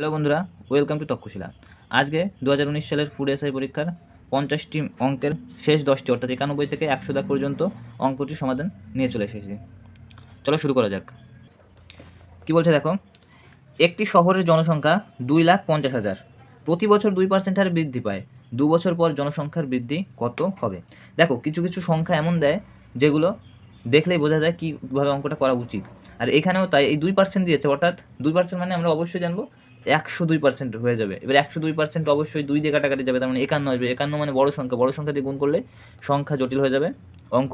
Hello বন্ধুরা, welcome to Takshashila. আজকে 2019 সালের ফুড এসআই পরীক্ষার 50টি অঙ্কের শেষ 10টি অর্থাৎ 91 থেকে 100 দাগ পর্যন্ত অঙ্কটির সমাধান নিয়ে চলে এসেছি। চলো শুরু করা যাক। কি বলছে দেখো, একটি শহরের জনসংখ্যা 2,50,000, প্রতি বছর 2% হারে বৃদ্ধি পায়, 2 বছর পর জনসংখ্যার বৃদ্ধি কত হবে? দেখো কিছু কিছু সংখ্যা এমন দেয় যেগুলো দেখলেই বোঝা যায় কীভাবে অঙ্কটা করা উচিত। আর এখানেও তাই এই 2% দিয়েছে, অর্থাৎ 2% মানে আমরা অবশ্যই জানবো 102% হয়ে যাবে। এবার 102% অবশ্যই 2 দিয়ে কাটাকাটি যাবে, তার মানে 51 আসবে। 51 মানে বড় সংখ্যা দিয়ে গুণ করলে সংখ্যা জটিল হয়ে যাবে, অঙ্ক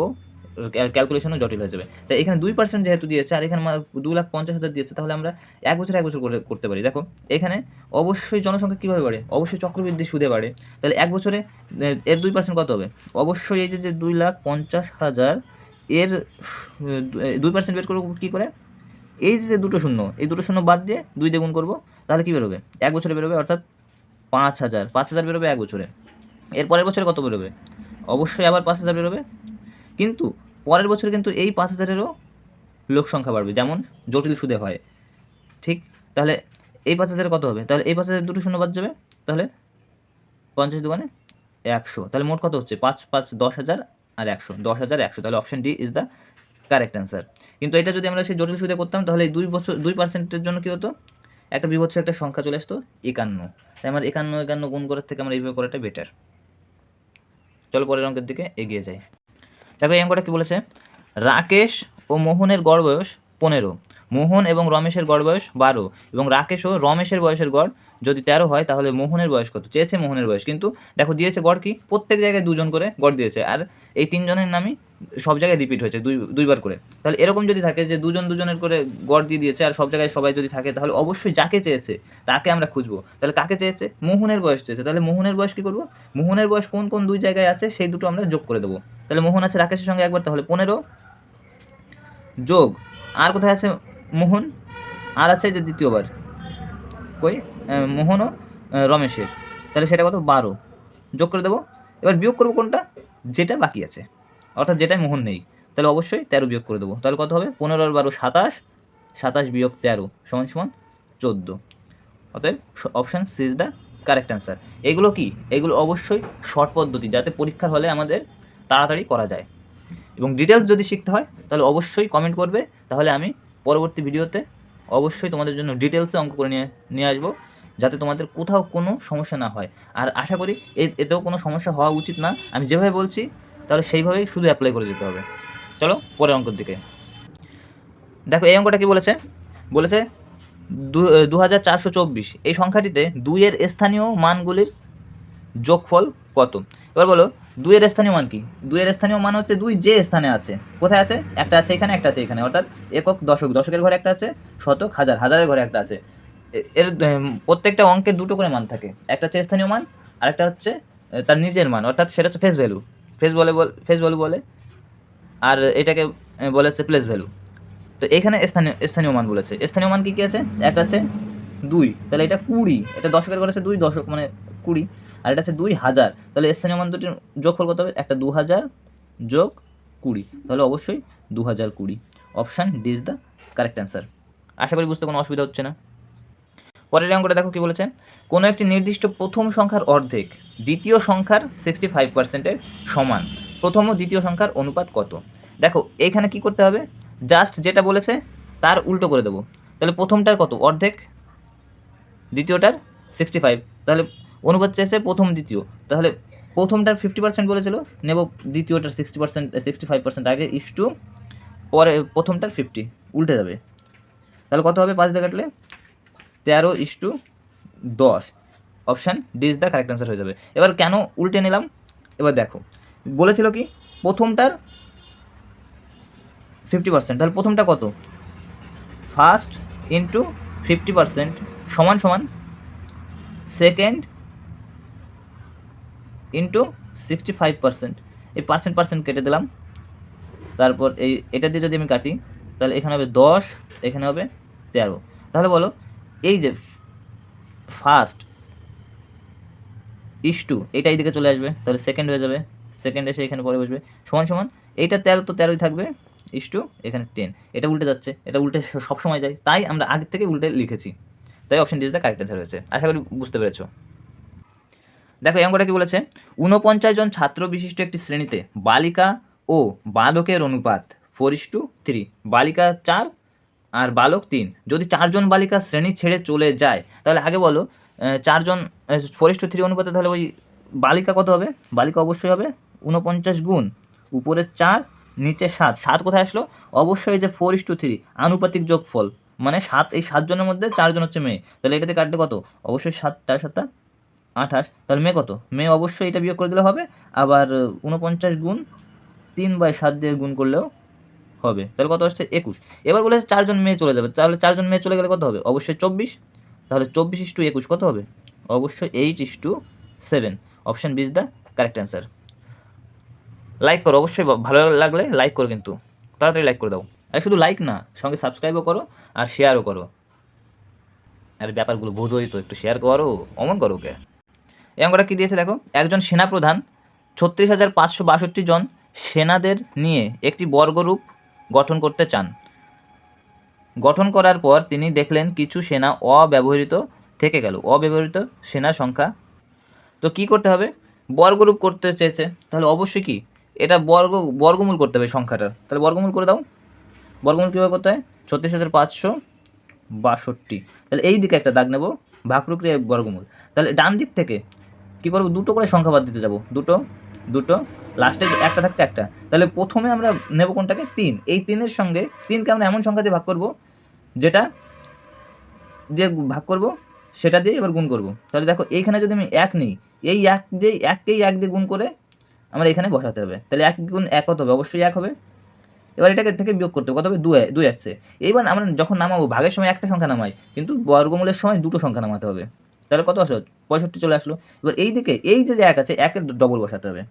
ক্যালকুলেশনও জটিল হয়ে যাবে। তাই এখানে 2% যেহেতু দিয়েছে আর এখানে 2,50,000 দিয়েছে, তাহলে আমরা এক বছর করে করতে পারি। দেখো এখানে অবশ্যই জনসংখ্যা কীভাবে বাড়ে, অবশ্যই চক্রবৃদ্ধি সুদে বাড়ে। তাহলে এক বছরে এর 2% কত হবে? অবশ্যই এই যে 2,50,000 এর 2% বের করবো কী করে? এই যে দুটো শূন্য, এই দুটো শূন্য বাদ দিয়ে 2 দিয়ে গুণ করবো, তাহলে কী বেরোবে? এক বছরে বেরোবে, অর্থাৎ 5,000 বেরোবে এক বছরে। এর পরের বছরে কত বেরোবে? অবশ্যই আবার 5,000 বেরোবে, কিন্তু পরের বছর কিন্তু এই 5,000-এরও লোক সংখ্যা বাড়বে, যেমন জটিল সুদে হয়। ঠিক, তাহলে এই 5,000 কত হবে? তাহলে এই 5,000 দুটো শূন্য বাদ যাবে, তাহলে 50 দুগুণে 100, তাহলে মোট কত হচ্ছে? 5 5 10,000 আর 100, 10,100। তাহলে option D is the correct answer. কিন্তু এটা যদি আমরা সেই জটিল সুদে করতাম তাহলে এই 2%-এর জন্য কী হতো? একটা বিভৎস একটা সংখ্যা চলে আসতো 51। তাই আমার 51 গুণ করার থেকে আমরা এইভাবে করাটা বেটার। চলো পরের অঙ্কের দিকে এগিয়ে যাই। দেখো এই অঙ্কটা কী বলেছে, রাকেশ ও মোহনের গড় বয়স 15, মোহন এবং রমেশের গড় বয়স 12, এবং রাকেশ ও রমেশের বয়সের গড় যদি 13 হয় তাহলে মোহনের বয়স কত? চেয়েছে মোহনের বয়স, কিন্তু দেখো দিয়েছে গড় কি, প্রত্যেক জায়গায় 2 জন করে গড় দিয়েছে, আর এই 3 জনের নামই সব জায়গায় রিপিট হয়েছে দুইবার করে। তাহলে এরকম যদি থাকে যে 2 জন 2 জনের করে গড় দিয়ে দিয়েছে আর সব জায়গায় সবাই যদি থাকে, তাহলে অবশ্যই যাকে চেয়েছে তাকে আমরা খুঁজবো। তাহলে কাকে চেয়েছে? মোহনের বয়স চেয়েছে। তাহলে মোহনের বয়স কী করবো? মোহনের বয়স কোন কোন 2 জায়গায় আছে সেই দুটো আমরা যোগ করে দেবো। তাহলে মোহন আছে রাকেশের সঙ্গে একবার, তাহলে 15 যোগ, আর কোথায় আছে মোহন? আর আছে যে দ্বিতীয়বার কই, মোহন ও রমেশের, তাহলে সেটা কত? 12 যোগ করে দেবো। এবার বিয়োগ করবো কোনটা? যেটা বাকি আছে, অর্থাৎ যেটাই মোহন নেই। তাহলে অবশ্যই 13 বিয়োগ করে দেবো। তাহলে কত হবে? 15 আর 12 27, 27 বিয়োগ 13 সমান সমান 14। অতএব option C is the correct answer. এগুলো কি? এগুলো অবশ্যই শর্ট পদ্ধতি, যাতে পরীক্ষার হলে আমাদের তাড়াতাড়ি করা যায়। এবং ডিটেলস যদি শিখতে হয় তাহলে অবশ্যই কমেন্ট করবে, তাহলে আমি পরবর্তী ভিডিওতে অবশ্যই তোমাদের জন্য ডিটেলসে অঙ্ক করে নিয়ে আসবো, যাতে তোমাদের কোথাও কোনো সমস্যা না হয়। আর আশা করি এতেও কোনো সমস্যা হওয়া উচিত না। আমি যেভাবে বলছি তাহলে সেইভাবেই শুধু অ্যাপ্লাই করে যেতে হবে। চলো পরের অঙ্কের দিকে। দেখো এই অঙ্কটা কী বলেছে, বলেছে 2424 এই সংখ্যাটিতে 2-এর স্থানীয় মানগুলির যোগফল কত? এবার বলো 2-এর স্থানীয় মান কি? 2-এর স্থানীয় মান হচ্ছে 2 যে স্থানে আছে। কোথায় আছে? একটা আছে এখানে, একটা আছে এখানে, অর্থাৎ একক দশক, দশকের ঘরে একটা আছে, শতক হাজার, হাজারের ঘরে একটা আছে। এর প্রত্যেকটা অঙ্কের দুটো করে মান থাকে, একটা হচ্ছে স্থানীয় মান আর একটা হচ্ছে তার নিজের মান, অর্থাৎ সেটা হচ্ছে ফেস ভ্যালু। ফেস ভ্যালু বলে, আর এটাকে বলে হচ্ছে প্লেস ভ্যালু। তো এখানে স্থানীয় মান বলেছে। স্থানীয় মান কী কী আছে? একটা আছে 2, তাহলে এটা 20, এটা দশকের ঘরে আছে 2 দশক মানে 20, আর এটা আছে 2000, তাহলে স্থানীয় মান দুটির যোগফল কত হবে? একটা 2000 যোগ 20, তাহলে অবশ্যই 2020। Option D is the correct answer. আশা করি বুঝতে কোনো অসুবিধা হচ্ছে না। পরের অঙ্কটা দেখো কী বলেছে, কোনো একটি নির্দিষ্ট প্রথম সংখ্যার অর্ধেক দ্বিতীয় সংখ্যার 65%-এর সমান, প্রথম ও দ্বিতীয় সংখ্যার অনুপাত কত? দেখো এইখানে কি করতে হবে, জাস্ট যেটা বলেছে তার উল্টো করে দেবো। তাহলে প্রথমটার কত? অর্ধেক, দ্বিতীয়টার 65, তাহলে অনুপাত চেয়েছে প্রথম দ্বিতীয়, তাহলে প্রথমটার 50% বলেছিল, নেব দ্বিতীয়টার 65% আগে, ইস্টু পরে প্রথমটার 50, উল্টে যাবে। তাহলে কত হবে? 5 দিয়ে কাটলে 13:10। Option D is the correct answer হয়ে যাবে। এবার কেন উল্টে নিলাম? এবার দেখো বলেছিল কি প্রথমটার 50%, তাহলে প্রথমটা কত? ফার্স্ট ইন্টু 50% সমান সমান সেকেন্ড ইন্টু 65%। এই পার্সেন্ট কেটে দিলাম, তারপর এটা দিয়ে যদি আমি কাটি তাহলে এখানে হবে 10, এখানে হবে 13। তাহলে বলো এই যে ফার্স্ট ইস্টু এটা এইদিকে চলে আসবে, তাহলে সেকেন্ড হয়ে যাবে, সেকেন্ড এসে এখানে পরে বসবে, সমান সমান এইটা 13 তো 13ই থাকবে, ইস্টু এখানে 10, এটা উল্টে যাচ্ছে, এটা উল্টে সবসময় যায়, তাই আমরা আগের থেকে উল্টে লিখেছি। তাই option D is the correct answer হয়েছে। আশা করি বুঝতে পেরেছো। দেখো এই অঙ্কটা কি বলেছে, 49 জন ছাত্র বিশিষ্ট একটি শ্রেণীতে বালিকা ও বালকের অনুপাত 4:3, বালিকা 4 আর বালক 3। যদি 4 জন বালিকা শ্রেণী ছেড়ে চলে যায় তাহলে আগে বলো 4 জন 4:3 অনুপাতে তাহলে ওই বালিকা কত হবে? বালিকা অবশ্যই হবে 49 গুণ উপরে 4 নিচে 7। 7 কোথায় আসলো? অবশ্যই যে 4:3 আনুপাতিক যোগফল, মানে 7, এই 7 জনের মধ্যে 4 জন হচ্ছে মেয়ে, তাহলে এটাতে কাটলে কত? অবশ্যই 7, 4, 7, 28। তাহলে মেয়ে কত? মেয়ে অবশ্যই এটা বিয়োগ করে দিলে হবে, আবার 49 গুণ 3/7 দিয়ে গুণ করলেও হবে। তাহলে কত আসছে? 21। এবার বলেছে 4 জন মেয়ে চলে যাবে, তাহলে 4 জন মেয়ে চলে গেলে কত হবে? অবশ্যই 24। তাহলে 24:21 কত হবে? অবশ্যই 8:7। Option B is the correct answer. Like করো অবশ্যই, ভালো লাগলে লাইক করো, কিন্তু তাড়াতাড়ি লাইক করে দাও। আর শুধু লাইক না, সঙ্গে সাবস্ক্রাইবও করো আর শেয়ারও করো। আর ব্যাপারগুলো বোঝোই তো, একটু শেয়ার করো, অমন করো ওকে। এই অঙ্কটা কী দিয়েছে দেখো, একজন সেনাপ্রধান 36,562 জন সেনাদের নিয়ে একটি বর্গরূপ গঠন করতে চান। গঠন করার পর তিনি দেখলেন কিছু সেনা অব্যবহৃত থেকে গেল। অব্যবহৃত সেনার সংখ্যা, তো কি করতে হবে? বর্গরূপ করতে চেয়েছে, তাহলে অবশ্যই কি এটা বর্গমূল করতে হবে সংখ্যাটার। তাহলে বর্গমূল করে দাও। বর্গমূল কীভাবে করতে হয়? 36,562। তাহলে এই দিকে একটা দাগ নেব, ভাগ প্রক্রিয়া বর্গমূল। তাহলে ডান দিক থেকে কী করবো? দুটো করে সংখ্যা বাদ দিতে যাব, দুটো দুটো, লাস্টে একটা থাকছে একটা। তাহলে প্রথমে আমরা নেব কোনটাকে? 3। এই 3-এর সঙ্গে 3কে আমরা এমন সংখ্যা দিয়ে ভাগ করব যেটা দিয়ে ভাগ করব সেটা দিয়ে এবার গুণ করব। তাহলে দেখো এইখানে যদি আমি 1 নিই, এই 1 দিয়ে 1কেই 1 দিয়ে গুণ করে আমরা এখানে বসাতে হবে। তাহলে 1 গুণ 1 কত হবে? অবশ্যই 1 হবে। এবার এটাকে থেকে বিয়োগ করতে হবে, কত হবে? 2 আসছে। এইবার আমরা যখন নামাবো ভাগের সময় একটা সংখ্যা নামাই, কিন্তু বর্গমূলের সময় দুটো সংখ্যা নামাতে হবে। তাহলে কত আসলো? 65 চলে আসলো। এবার এই দিকে এই যে 1 আছে, 1-এর ডবল বসাতে হবে,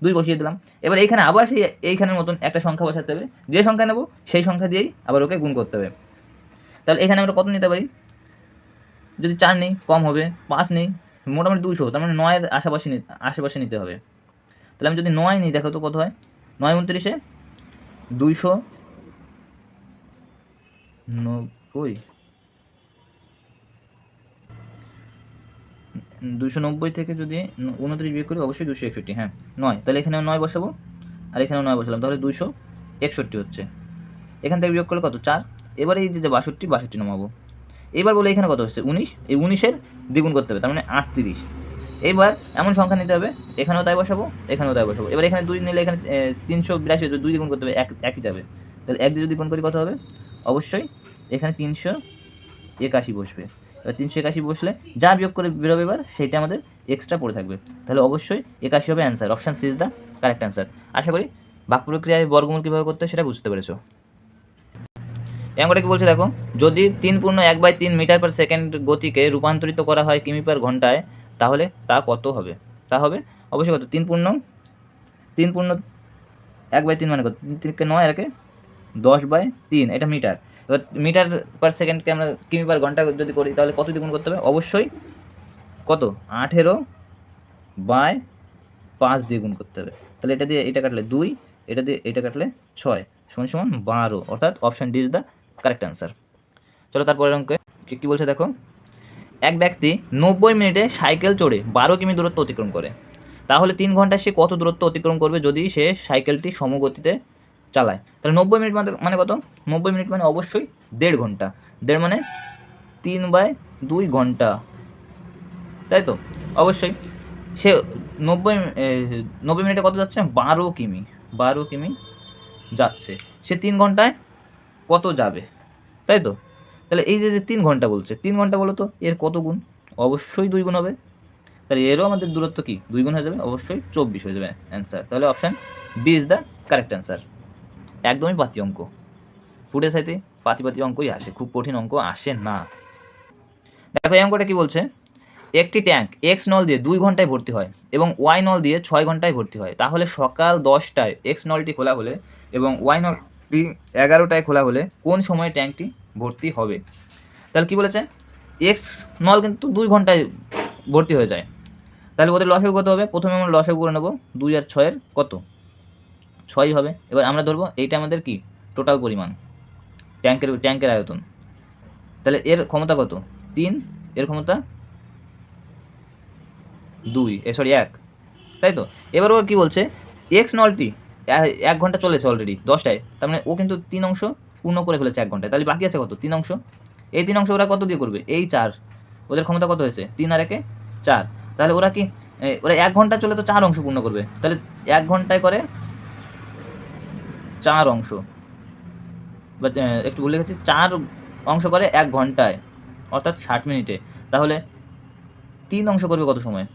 2 বসিয়ে দিলাম। এবার এইখানে আবার সেই এইখানের মতন একটা সংখ্যা বসাতে হবে, যে সংখ্যা নেব সেই সংখ্যা দিয়েই আবার ওকে গুণ করতে হবে। তাহলে এখানে আমরা কত নিতে পারি? যদি 4 নিই কম হবে, 5 নিই মোটামুটি 200, তার মানে 9-এর আশেপাশে নিতে হবে। তাহলে আমি যদি 9 নিই, দেখো তো কত হয়? 9 29-এ 290, 290 থেকে যদি 29 বিয়োগ করি অবশ্যই 261। হ্যাঁ 9, তাহলে এখানেও 9 বসাবো আর এখানেও 9 বসালাম, তাহলে 261 হচ্ছে। এখান থেকে বিয়োগ করলে কত? 4। এবার এই যে 62 নামাবো। এবার বলে এখানে কত হচ্ছে? 19। এই 19-এর দ্বিগুণ করতে হবে, তার মানে 38। এবার এমন সংখ্যা নিতে হবে, এখানেও তাই বসাবো, এখানেও তাই বসাবো। এবার এখানে 2 নিলে এখানে 382 হচ্ছে, 2 দ্বিগুণ করতে হবে, একই যাবে। তাহলে 1 দিয়ে যদি গুণ করি কত হবে? অবশ্যই এখানে 381 বসবে। এবার 381 বসলে যা বিয়োগ করে বেরোবে এবার সেইটা আমাদের এক্সট্রা পড়ে থাকবে। তাহলে অবশ্যই 81 হবে answer. Option C is the correct answer. আশা করি ভাগ প্রক্রিয়ায় বর্গমূল কীভাবে করতে হয় সেটা বুঝতে পেরেছো। এই অঙ্কটা কি বলছে দেখো, যদি 3.1/3 মিটার পার সেকেন্ড গতিকে রূপান্তরিত করা হয় কিমি পার ঘন্টায়, তাহলে তা কত হবে? তা হবে অবশ্যই কত? 3.1/3 মানে কত? 3 9 আর 10/3, এটা মিটার। এবার মিটার পার সেকেন্ডকে আমরা কিমি পার ঘন্টা যদি করি তাহলে কত দিয়ে গুণ করতে হবে? অবশ্যই কত? 18/5 দিয়ে গুণ করতে হবে। তাহলে এটা দিয়ে এটা কাটলে 2, এটা দিয়ে এটা কাটলে 6 = 12, অর্থাৎ option D is the correct answer. চলো তারপরের অঙ্কে কী বলছে দেখো, এক ব্যক্তি 90 মিনিটে সাইকেল চড়ে 12 কিমি দূরত্ব অতিক্রম করে, তাহলে 3 ঘন্টায় সে কত দূরত্ব অতিক্রম করবে যদি সে সাইকেলটি সমগতিতে চালায়? তাহলে 90 মিনিট মানে কত? 90 মিনিট মানে অবশ্যই 1.5 ঘন্টা। 1.5 মানে 3/2 ঘন্টা, তাই তো? অবশ্যই সে 90 মিনিটে কত যাচ্ছে? 12 কিমি, 12 কিমি যাচ্ছে। সে 3 ঘন্টায় কত যাবে, তাই তো? তাহলে এই যে 3 ঘন্টা বলছে, 3 ঘন্টা বলো তো এর কত গুণ? অবশ্যই 2 গুণ হবে। তাহলে এরও আমাদের দূরত্ব কি 2 গুণ হয়ে যাবে, অবশ্যই 24 হয়ে যাবে অ্যান্সার। তাহলে option B is the correct answer. একদমই পাতি অঙ্ক, ফুডে সাইতে পাতি অঙ্কই আসে, খুব কঠিন অঙ্ক আসে না। দেখো এই অঙ্কটা কী বলছে, একটি ট্যাঙ্ক এক্স নল দিয়ে 2 ঘন্টায় ভর্তি হয় এবং ওয়াই নল দিয়ে 6 ঘন্টায় ভর্তি হয়, তাহলে সকাল 10টায় এক্স নলটি খোলা হলে এবং ওয়াই নলটি 11টায় খোলা হলে কোন সময়ে ট্যাঙ্কটি ভর্তি হবে? তাহলে কী বলেছে, এক্স নল কিন্তু 2 ঘন্টায় ভর্তি হয়ে যায়, তাহলে ওদের লসাগু কত হবে? প্রথমে আমরা লসাগু করে নেবো, 2 আর 6-এর কত? 6 হবে। এবার আমরা ধরবো এইটা আমাদের কি টোটাল পরিমাণ, ট্যাঙ্কের আয়তন। তাহলে এর ক্ষমতা কত? 3, এর ক্ষমতা 2, 1, তাই তো। এবার ও কী বলছে, এক্স নলটি 1 ঘন্টা চলেছে অলরেডি 10টায়, তার মানে ও কিন্তু 3 অংশ পূর্ণ করে ফেলেছে 1 ঘন্টায়। তাহলে বাকি আছে কত? 3 অংশ। এই 3 অংশ ওরা কত দিয়ে করবে? এই 4, ওদের ক্ষমতা কত হয়েছে? 3 আর 1 4। তাহলে ওরা কি ওরা 1 ঘন্টা চলে তো 4 অংশ পূর্ণ করবে। তাহলে 1 ঘন্টায় করে 4 অংশ, বা একটু ভুলে গেছি, 4 অংশ করে 1 ঘন্টায়, অর্থাৎ 60 মিনিটে। তাহলে 3 অংশ করবে কত সময়?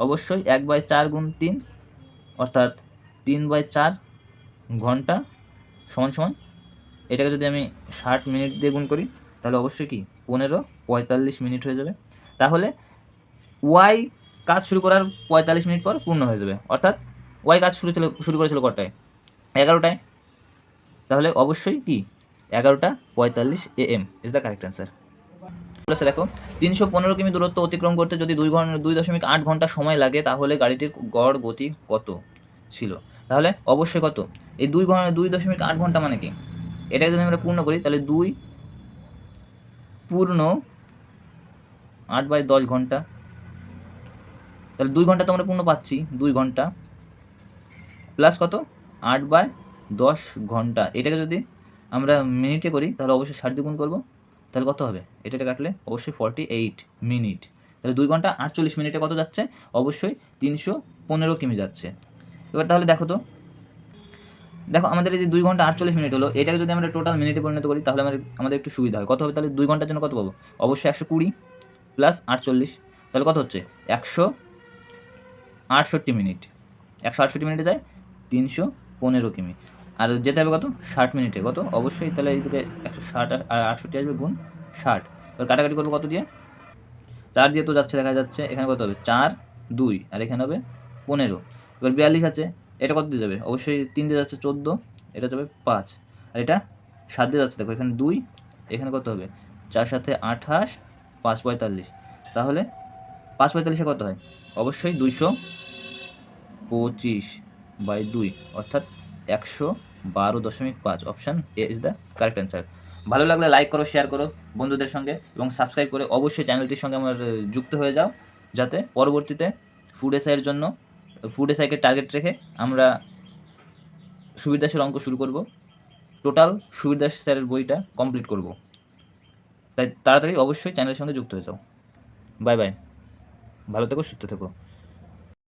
অবশ্যই 1/4 গুণ 3, অর্থাৎ 3/4 ঘন্টা সমান সমান, এটাকে যদি আমি 60 মিনিট দিয়ে গুণ করি তাহলে অবশ্যই কি 15:45 মিনিট হয়ে যাবে। তাহলে ওয়াই কাজ শুরু করার 45 মিনিট পর পূর্ণ হয়ে যাবে, অর্থাৎ ওয়াই কাজ শুরু করেছিল কটায়? 11টায়। তাহলে অবশ্যই কি 11:45 AM is the correct answer. বলেছে দেখো, 315 কিমি দূরত্ব অতিক্রম করতে যদি 2.8 ঘন্টা সময় লাগে তাহলে গাড়িটির গড় গতি কত ছিল? তাহলে অবশ্যই কত? এই 2.8 ঘন্টা মানে কি? এটাকে যদি আমরা পূর্ণ করি তাহলে 2 পূর্ণ 8/10 ঘন্টা। তাহলে 2 ঘন্টা তো আমরা পূর্ণ পাচ্ছি, 2 ঘন্টা প্লাস কত? 8/10 ঘন্টা। এটাকে যদি আমরা মিনিটে করি তাহলে অবশ্যই 60 দিয়ে গুণ করবো, তাহলে কত হবে? এটা কাটলে অবশ্যই 48 মিনিট। তাহলে 2 ঘন্টা 48 মিনিটে কত যাচ্ছে? অবশ্যই 315 কিমি যাচ্ছে। এবার তাহলে দেখো আমাদের এই যে 2 ঘন্টা 48 মিনিট হলো, এটাকে যদি আমরা টোটাল মিনিটে পরিণত করি তাহলে আমাদের একটু সুবিধা হয়। কত হবে তাহলে? 2 ঘন্টার জন্য কত পাবো? অবশ্যই 120 প্লাস 48, তাহলে কত হচ্ছে? 168 মিনিট। 168 মিনিটে যায় 315 কিমি। আর যেতে হবে কত? 60 মিনিটে। কত? অবশ্যই তাহলে এইদিকে 160 আর 68 আসবে গুণ 60। এবার কাটাকাটি করবো কত দিয়ে? 4 দিয়ে তো যাচ্ছে, দেখা যাচ্ছে। এখানে কত হবে? 4, 2, আর এখানে হবে 15। এবার 42 আছে, এটা কত দিয়ে যাবে? অবশ্যই 3 দিয়ে যাচ্ছে 14, এটা যাবে 5, আর এটা 7 দিয়ে যাচ্ছে। দেখো এখানে 2, এখানে কত হবে? 4 7 28, 5 45। তাহলে 5 45 কত হয়? অবশ্যই 225/2, অর্থাৎ 112.5। Option A is the correct answer. ভালো লাগলে লাইক করো, শেয়ার করো বন্ধুদের সঙ্গে, এবং সাবস্ক্রাইব করে অবশ্যই চ্যানেলটির সঙ্গে আমার যুক্ত হয়ে যাও, যাতে পরবর্তীতে ফুড এসআইয়ের জন্য ফুড এসআইকে টার্গেট রেখে আমরা সুবীর দাসের অঙ্ক শুরু করব। টোটাল সুবীর দাস স্যারের বইটা কমপ্লিট করব। তাই তাড়াতাড়ি অবশ্যই চ্যানেলের সঙ্গে যুক্ত হয়ে যাও। বাই বাই, ভালো থেকো, সুস্থ থেকো।